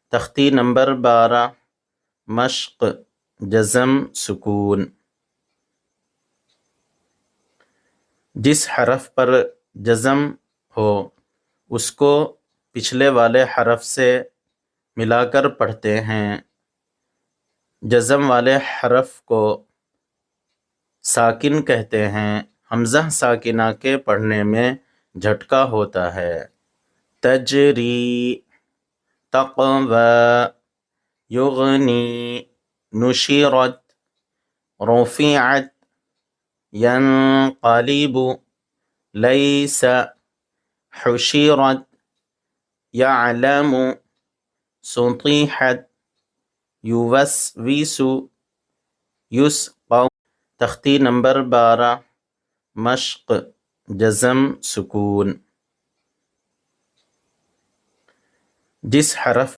تختی نمبر 12 مشق جزم سکون۔ جس حرف پر جزم ہو اس کو پچھلے والے حرف سے ملا کر پڑھتے ہیں۔ جزم والے حرف کو ساکن کہتے ہیں۔ حمزہ ساکنہ کے پڑھنے میں جھٹکا ہوتا ہے۔ تجری، تقوی، یغنی، نشرت، رفعت، ینقلب، لیس، حشرت، یعلم، سطحت، یوسوس، یسقى۔ تختی نمبر 12 مشق جزم سکون۔ جس حرف